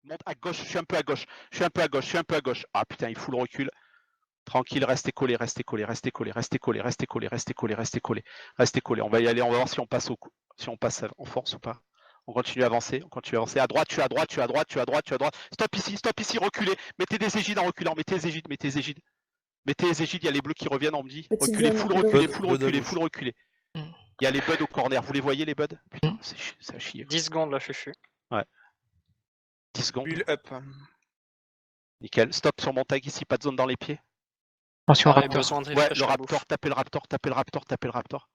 Monte à gauche, je suis un peu à gauche. Je suis un peu à gauche, je suis un peu à gauche. Ah putain, il fout le recul. Tranquille, restez collés, restez collés, restez collés, restez collés, restez collés, restez collés, restez collés, restez collés. On va y aller, on va voir si on passe si on passe en force ou pas. On continue à avancer, on continue à avancer. À droite, tu es à droite, tu es à droite, tu es à droite, tu es à droite. Stop ici, reculez. Mettez des égides en reculant, mettez les égides, mettez les égides. Mettez les égides, il y a les bleus qui reviennent, on me dit. Petite Reculez, zone, full bleu. reculez, Bud, full bud à reculez, gauche. full reculez. Il y a les buds au corner, vous les voyez les buds? Putain, c'est à chier. 10 secondes là, Fufu. 10 secondes. Bulle up. Nickel. Stop sur mon tag ici, pas de zone dans les pieds. Attention, Pareil, Raptor. besoin de Ouais, refresh le la raptor, bouffe. tapez le raptor, tapez le raptor, tapez le raptor.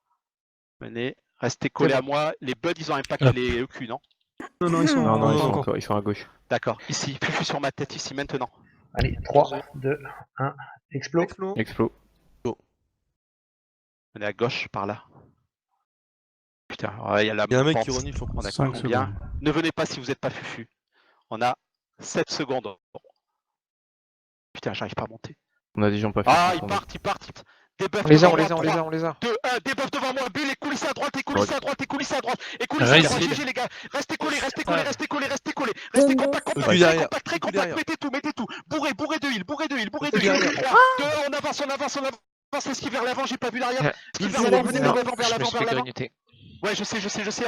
Venez, restez collés à moi. Les buds, ils ont impacté les EQ, non? Non, ils sont Non, ils sont encore. encore, ils sont à gauche. D'accord, ici, Fufu sur ma tête, ici, maintenant. Allez, 3, 2, 1, explo. Explo. Venez à gauche, par là. Putain, ouais, il y a la Il y a un mec pente. qui renifle en On a 5 combien? secondes. Ne venez pas si vous n'êtes pas Fufu. On a 7 secondes. Putain, j'arrive pas à monter. On a des gens pas fait. Ah, ils partent. Debuff On les a, devant on les moi, a, on les a, 3, on les a. 2, 1, debuff devant moi, bulle, et coulissez à droite, et coulissez à droite, et coulissez à droite, et coulissez à Raise droite, lead. GG les gars. Restez collés, restez collés, restez collés, restez collés. Zone Restez gauche. compact, compact, Recule très derrière, compact, très recule compact, derrière. mettez tout. Bourrez de heal, bourrez de heal. Recule derrière. 3, 2, 1, on avance, esquive vers l'avant, j'ai pas vu l'arrière. Esquive vers c'est l'avant, la venez zone. vers l'avant, vers Je me l'avant, suis vers fait l'avant. grignoter. Ouais, je sais,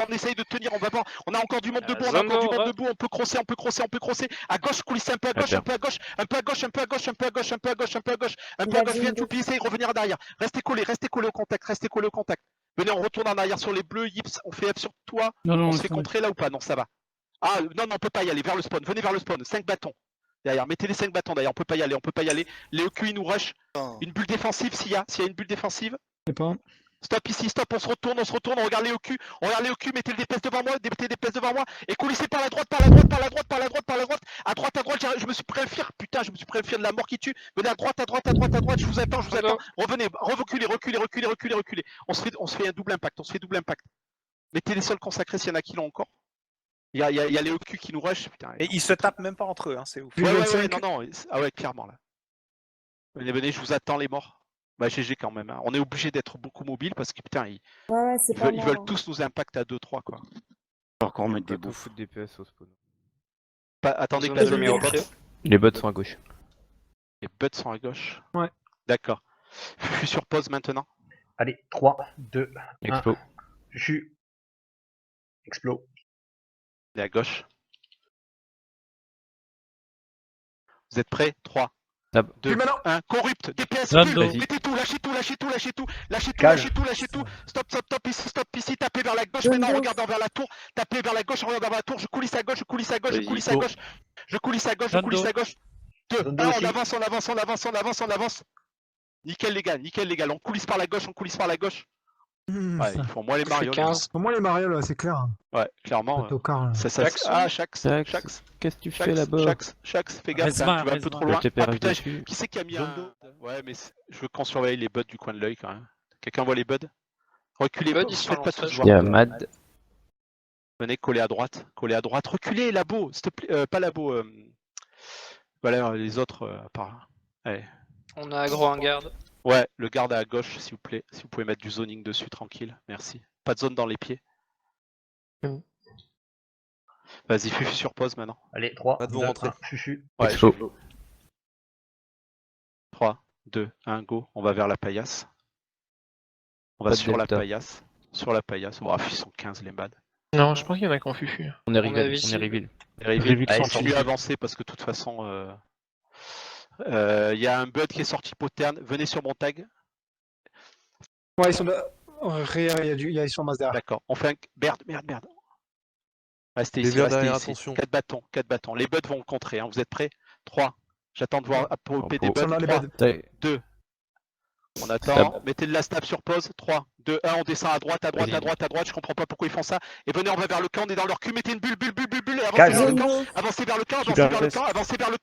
on essaye de tenir, on va voir. On a encore du monde debout, zone go, on peut crosser. À gauche, coulissez un peu à gauche, un peu à gauche, viens tout pisser et revenir derrière. Restez collés au contact, Venez, on retourne en arrière sur les bleus, Yips, on fait F sur toi. Non, On se fait contrer là ou pas? Non, ça va. Ah, non, on peut pas y aller, vers le spawn, venez vers le spawn, 5 bâtons. Derrière, mettez les 5 bâtons derrière, on peut pas y aller. Les EQ, ils nous rush. Une bulle défensive, s'il y a une bulle défensive. Je sais pas. Stop ici, stop, on se retourne, on regarde les OQ, mettez le DPS devant moi, et coulissez par la droite, à droite, je me suis pris un fear, putain, de la mort qui tue, venez à droite, je vous attends, revenez, reculez, on se fait un double impact, mettez les sols consacrés s'il y en a qui l'ont encore, il y a les OQ qui nous rush, putain. Et ils se tapent même pas entre eux, hein, c'est ouf. Ouais, non, ah ouais, clairement là. Venez, je vous attends les morts. Bah GG quand même, hein. On est obligé d'être beaucoup mobile parce que putain, Ouais, c'est pas ils mort, veulent hein. tous nous impacter à 2-3 quoi. Alors qu'on met des des bouffes. bouffes de DPS au spawn. Attendez que Zone la zone numéro numéro 4. Les bots sont à gauche. Les buts sont à gauche. Ouais. D'accord. Je suis sur pause maintenant. Allez, 3, 2, 1, Explo. chuchu. Explo. Il est à gauche. Vous êtes prêts? 3, Tab. 2, 1, corrupt, DPS, Zone bulle, dos. mettez tout, lâchez tout. Cage. Stop ici, tapez vers la gauche, Zone maintenant dos. regardant vers la tour, tapez vers la gauche, regardant vers la tour, je coulisse à gauche, Zone dos. 2, Zone dos 1, aussi. on avance. Nickel les gars, on coulisse par la gauche. Ouais, ils font moins les Je fais marioles. 15. Pour moi, les Mario, là, c'est clair. Ouais, clairement. Tocard, là. Shax. Ah, Shax, Qu'est-ce que tu fais là-bas? Shax, fais gaffe, Reste hein, bas, tu vas un reste peu bas. trop loin. Le TP Ah reste putain, dessus. qui c'est qui a mis Zone un... dos. Ouais, mais je veux qu'on surveille les buds du coin de l'œil quand même. Quelqu'un voit les buds? Reculez, Buds, ils sont faites pas en tous stage. Il y voir. a Mad. Venez, collez à droite. Reculez, labo, s'il te plaît. Pas labo. Voilà, les autres, par... Allez. On a aggro un garde. Ouais, le garde à gauche, s'il vous plaît. Si vous pouvez mettre du zoning dessus, tranquille. Merci. Pas de zone dans les pieds. Vas-y, Fufu sur pause maintenant. Allez, 3, Pas de 2, vous rentrer. 1, chuchu. Ouais, Explo. 3, 2, 1, go. On va vers la paillasse. On va Pas de sur la delta. paillasse. Oh, ils sont 15 les mads. Non, je pense qu'il y en a qui ont Fufu. On est On reveal. a On ici. est reveal. Reveal, Allez, continue c'est- à avancer parce que de toute façon, il y a un bud qui est sorti poterne. Venez sur mon tag. Ouais, ils sont là. Ils sont en masse derrière. D'accord. On fait un. Merde. Restez Les ici, verts restez derrière, ici. attention. 4 bâtons. Les buds vont contrer. Hein. Vous êtes prêts? 3. J'attends de voir popper des Ils sont buds. là, les 3, buds. 2. On attend. Stab. Mettez de la stab sur pause. 3, 2, 1. On descend à droite. Vas-y. Je comprends pas pourquoi ils font ça. Et venez, on va vers le camp. On est dans leur cul. Mettez une bulle. Et Cage. avancez vers le Zone camp. dos. Avancez vers le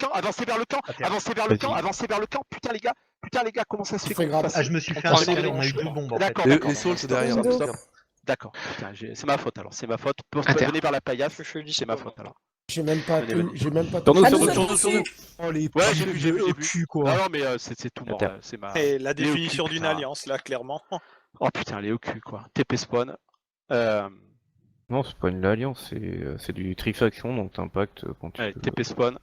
camp, Super Putain les gars, comment ça se fait Vas-y. qu'on fasse Ah, je me suis fait On un prend sol, les on a eu manches. 2 bombes en fait. D'accord, Les sauts, c'est derrière. Zone dos. Stop. D'accord. Putain, c'est ma faute alors, c'est ma faute. À terre. Venez vers la paillasse, Fufu dit c'est ma faute alors. J'ai même pas Venez, tout. venez. J'ai même pas Sur nous, tout. sur nous, Ah, sur nous, sur nous. Oh, les Ouais, j'ai vu. au cul, quoi. Ah non mais c'est tout mort, terre. c'est ma... Et la Les définition occultes, d'une putain. alliance, là, clairement. Oh putain, les OQ quoi. TP spawn. Non, c'est pas une alliance, c'est du trifaction, donc t'impactes quand tu Ouais, peux- TP spawn.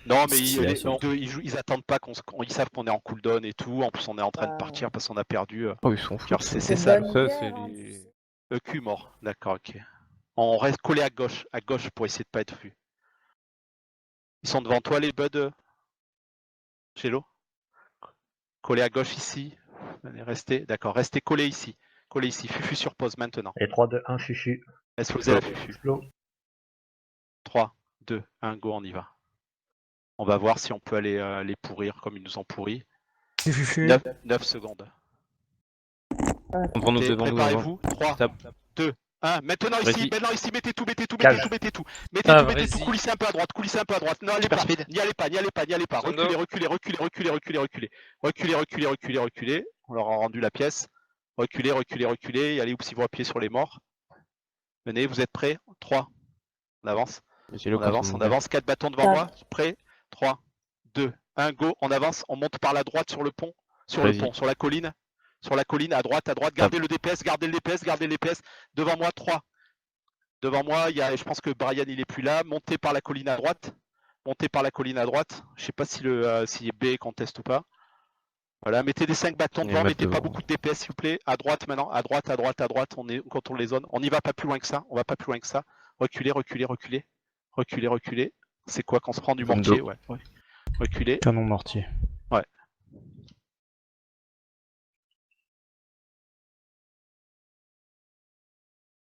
Non, mais C'est la seule. ils attendent pas ils savent qu'on est en cooldown et tout. En plus, on est en train de Ah. partir parce qu'on a perdu. Oh, ils sont fous. C'est C'est ça. bonne Ça, guerre, c'est en les... plus. EQ mort. D'accord, ok. On reste collé à gauche pour essayer de pas être vu. Ils sont devant toi, les buds, Gélo. Collé à gauche ici. Allez, restez. D'accord, restez collé ici. Collé ici. Fufu sur pause maintenant. Allez, 3, 2, 1, Fufu. Explosez la Fufu. Explo. 3, 2, 1, go, on y va. On va voir si on peut aller les pourrir comme ils nous ont pourris. C'est Fufu. 9 secondes. On prend nos Ok, devants, préparez-vous. 3, Stop. 2, 1. Maintenant ici, Vas-y. mettez tout. Cage. Mettez tout. Vas-y. Coulissez un peu à droite, Non, allez pas. Super speed. N'y allez pas. Zondo. Reculez. On leur a rendu la pièce. Reculez. Et allez oupsi vos pieds sur les morts. Venez, vous êtes prêts? 3. On avance. On avance. 4 bâtons devant moi. Prêt? 3, 2, 1, go. On avance. On monte par la droite sur le pont. Sur la colline. À droite. Gardez le DPS. Devant moi, 3. Devant moi, je pense que Brian il est plus là. Montez par la colline à droite. Je sais pas si B conteste ou pas. Voilà, mettez des 5 bâtons Et devant, mettre mettez pas devant. beaucoup de DPS s'il vous plaît. À droite maintenant, à droite, on contrôle les zones. On n'y va pas plus loin que ça, Reculez. C'est quoi qu'on se prend du Zondo. mortier? Ouais. Reculez. Canon mortier.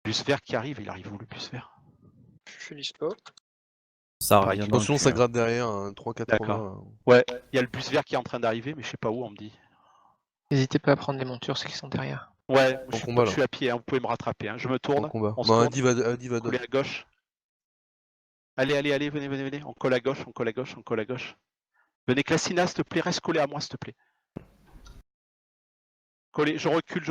Bus vert qui arrive, il arrive où le bus vert? Je suis dispo. Ça Ouais, revient dans Attention, le ça cul, gratte derrière, un 380. D'accord. Ouais, il y a le bus vert qui est en train d'arriver, mais je sais pas où on me dit. N'hésitez pas à prendre les montures, ceux qui sont derrière. Ouais, En combat, je là. suis à pied, hein, vous pouvez me rattraper. Hein. Je me En tourne, combat. on se Bah, tourne. Adi va Coller à gauche. Allez, venez. On colle à gauche. Venez, Classina, s'il te plaît, reste collé à moi, s'il te plaît. Collé, je recule.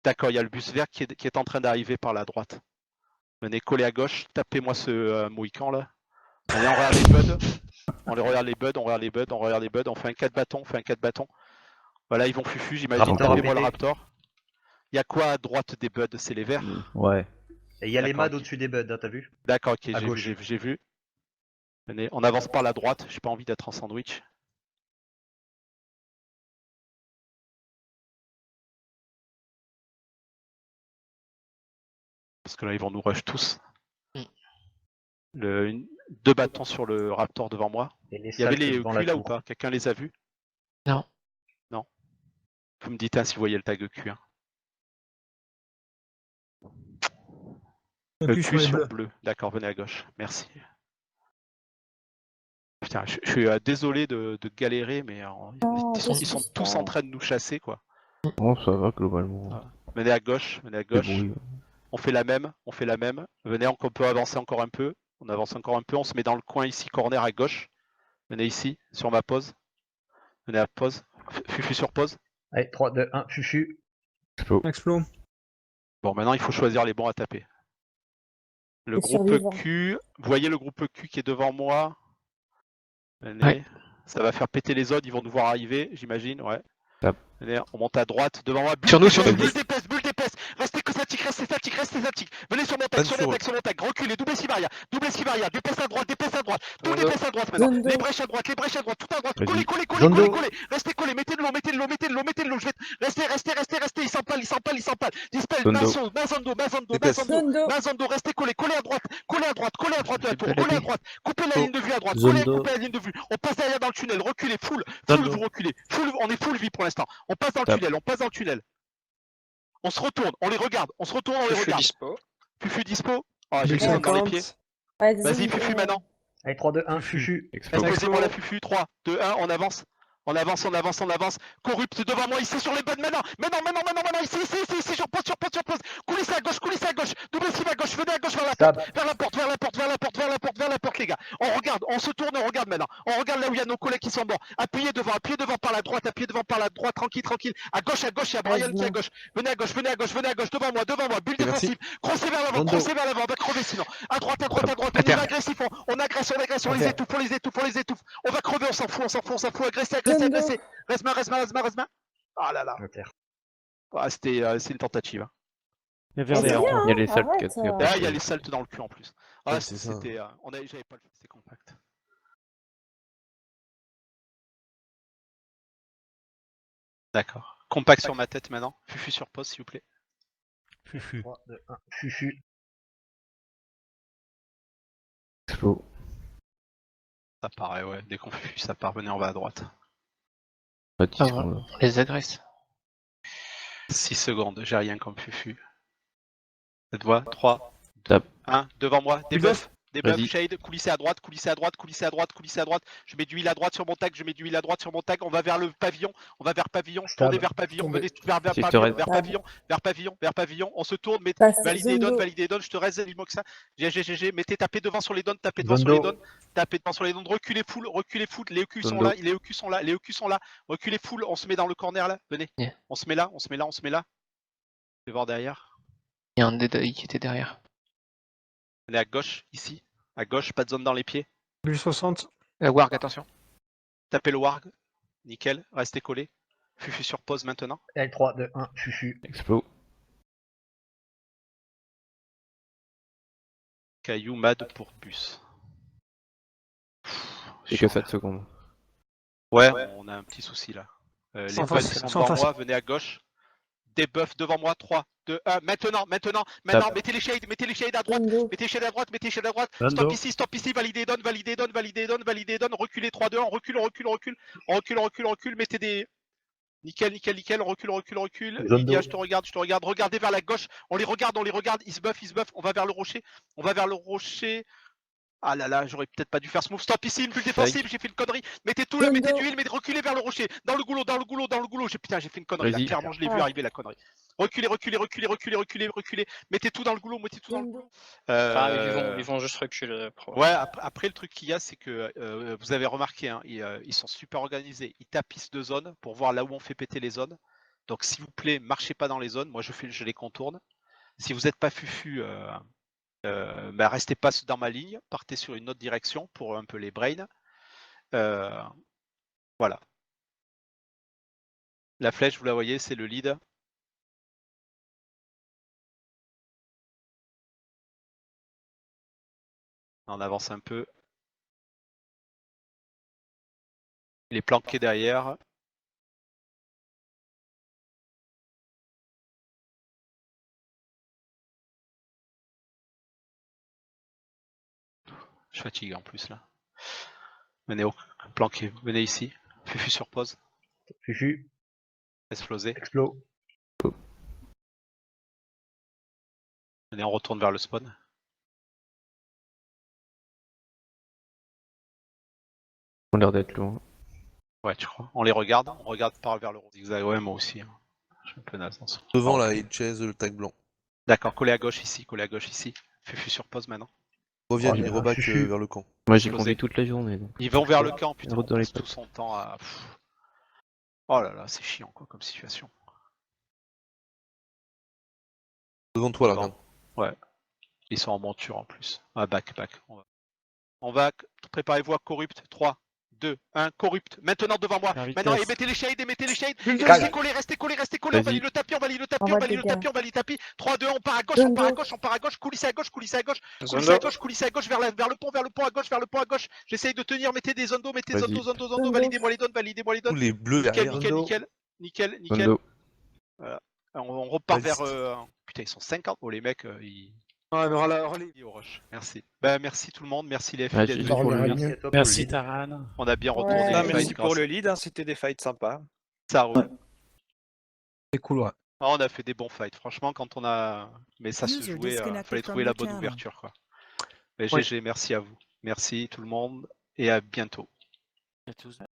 D'accord, il y a le bus vert qui est en train d'arriver par la droite. Venez, coller à gauche, tapez-moi ce Mohican là. Allez, on regarde les buds. On fait un 4 bâtons. Voilà, ils vont fufu, j'imagine. Raptor Tapez-moi le répété. Raptor. Il y a quoi à droite des buds? C'est les verts? Ouais. Et il y a les D'accord, mads ok. au-dessus des buds, hein, t'as vu? D'accord, ok, À gauche. j'ai vu. Venez, on avance par la droite, j'ai pas envie d'être en sandwich. Parce que là, ils vont nous rush tous. Mm. 2 bâtons sur le Raptor devant moi. Et les Il y avait salles les devant EQ la là ou tour. pas? Quelqu'un les a vus? Non. Vous me dites si vous voyez le tag EQ. Hein. EQ sur les bleus. bleu. D'accord, venez à gauche. Merci. Putain, je suis désolé de galérer, mais Non, ils sont tous en train de nous chasser, quoi. Bon, ça va globalement. Venez à gauche. Débrouille. On fait la même. Venez, on peut avancer encore un peu. On avance encore un peu. On se met dans le coin ici, corner à gauche. Venez ici, sur ma pause. Venez à pause. Fufu sur pause. Allez, 3, 2, 1, Fufu. Explo. Bon, maintenant, il faut choisir les bons à taper. Le Les groupe survivants. Q. Vous voyez le groupe Q qui est devant moi? Venez. Ouais. Ça va faire péter les autres. Ils vont nous voir arriver, j'imagine. Ouais. Tap. Venez, on monte à droite. Devant moi. Sur nous. Bulle d'épaisse. Restez statique. Venez sur mon tag, sur mon tag. Reculez, double Sivaria. Dépaisse à droite. Tout Zondo. dépaisse à droite maintenant. Zondo. Les brèches à droite, tout à droite. Vas-y. Collez. Restez collés. Mettez de l'eau. Je vais... Restez. Ils s'empalent. Dispel. Zondo. Zondo. Restez collés. Collez à droite de la tour. J'ai pas Collez à la droite. Coupez la ligne de vue à droite. Zondo. Coupez la ligne de vue. On passe derrière dans le tunnel. Reculez. Full, Zondo. vous reculez. On est full vie pour l'instant. On passe dans le tunnel. On se retourne, on les regarde. Je suis dispo. Fufu dispo. Oh, j'ai Bulle les dans les 50. pieds. Ouais, Vas-y, Zondo. Fufu maintenant. Allez, 3, 2, 1, Fufu. Explose. Explosez-moi la Fufu. 3, 2, 1, on avance. On avance, on avance, on avance. Corrupt devant moi, ici sur les bonnes. Maintenant, ici, sur pause. Coulisse à gauche. Double cible à gauche, venez à gauche vers la porte, vers la porte, les gars. On regarde, on se tourne, on regarde maintenant. On regarde là où il y a nos collègues qui sont morts. Appuyez devant par la droite, tranquille. À gauche, il y a Brian qui est à gauche. Venez à gauche, devant moi. Bulle défensive. Crossez vers l'avant, on va crever sinon. À droite. On est agressif, on agresse, on les étouffe. On va crever, on s'en fout. Agressez. Reste main. Ah là là. Ah, c'est une tentative. Il y a les salles arrête, Ah, il y a les saltes dans le cul en plus. Ah, Ouais, c'est ça. c'était. J'avais pas le c'était compact. D'accord. Compact sur ma tête maintenant. Fufu sur pause, s'il vous plaît. Fufu. 3, 2, 1, Fufu. Explo. Ça paraît, ouais. Dès qu'on fufu, ça part. Venez, on va à droite. Pas de Ah, discours, voilà. là. On les agresse. 6 secondes, j'ai rien comme fufu. Cette voix, 3, 2, Tape. 1, devant moi, des buffs, Vas-y. shade, coulissez à droite. Je mets du heal à droite sur mon tag, on va vers le pavillon, tournez vers pavillon, venez vers pavillon, on se tourne, validez les dons, je te reste Limoxa, GG, mettez, tapez devant sur les dons, tapez devant sur les dons, reculez full, les EQ sont là, reculez full, on se met dans le corner là, venez, Yeah. on se met là, je vais voir derrière. Il y a un Deadeye qui était derrière. On est à gauche, ici. À gauche, pas de zone dans les pieds. Bulle 60. Warg, attention. Tapez le warg. Nickel. Restez collés. Fufu sur pause maintenant. L3, 2, 1, Fufu. Explo. Caillou mad pour bus. Et que 7 secondes. Ouais, on a un petit souci là. Les Sans buffs face, sont sans devant face. moi, venez à gauche. Des buffs devant moi, 3, 2, 1. Maintenant, Tape. mettez les shades à droite. Mettez shade à droite. Stop ici, validez donne. Reculez 3, 2, 1. On recule. Mettez des. Nickel. On recule. Zone Lydia, d'eau. je te regarde. Regardez vers la gauche. On les regarde. Ils se buff. On va vers le rocher. Ah là là, j'aurais peut-être pas dû faire ce move. Stop ici, une bulle défensive, j'ai fait une connerie. Mettez tout là, mettez du heal, mais reculez vers le rocher. Dans le goulot. Putain, j'ai fait une connerie là. Vas-y. Clairement, je l'ai vu arriver la connerie. Reculez. Mettez tout dans le goulot. Ils vont juste reculer. Ouais, après le truc qu'il y a, c'est que vous avez remarqué, hein, ils sont super organisés. Ils tapissent de zones pour voir là où on fait péter les zones. Donc s'il vous plaît, marchez pas dans les zones. Moi, je les contourne. Si vous n'êtes pas fufu, restez pas dans ma ligne. Partez sur une autre direction pour un peu les brains. Voilà. La flèche, vous la voyez, c'est le lead. On avance un peu. Il est planqué derrière. Je suis fatigué en plus là. Venez planqué, venez ici. Fufu sur pause. Fufu. Explosé. Explo. Venez, on retourne vers le spawn. On a l'air d'être loin. Ouais, tu crois. On les regarde, par vers le zigzag. Ouais, moi aussi. Hein. Je suis un peu naze dans ce. Devant là, il chase le tag blanc. D'accord, collé à gauche ici. Fufu sur pause maintenant. Reviens, Oh, il il y a un reback Fufu. vers le camp. Moi j'ai Explosé. conduit toute la journée. Donc. Ils vont vers le camp, putain. Route On dans les passe tout pattes. son temps à. Oh là là, c'est chiant quoi comme situation. Devant toi là, Bon. regarde. Ouais. Ils sont en monture en plus. Ah, back. On va. Préparez-vous à corrupt. 3, 2, 1, corrupt. Maintenant devant moi. Maintenant, et mettez les shades. Restez collés. On valide le tapis. 3, 2, 1, on part à gauche. Coulissez à gauche. Coulissez à gauche vers le pont à gauche. J'essaye de tenir. Mettez des zones d'eau. Vas-y. Validez-moi les donnes. Tous les bleus derrière. Nickel. Zondo. Voilà. On repart Vas-y. vers. Putain, ils sont 50. Oh, les mecs, ils. Ouais, mais relais. Au rush. Merci. Bah, merci tout le monde. Merci les Ouais, filles. j'ai d'être pour venus. le Merci à toi Merci pour le lead. Taran. On a bien Ouais. retourné Ah, les Merci fights pour grâce- le lead, hein, c'était des fights sympas. Ça roule. C'est cool, ouais. Ah, on a fait des bons fights. Franchement, quand on a. Mais ça se User jouait. disconnected Fallait from trouver la your bonne channel. ouverture, quoi. Mais Ouais. GG, merci à vous. Merci tout le monde. Et à bientôt. À tous.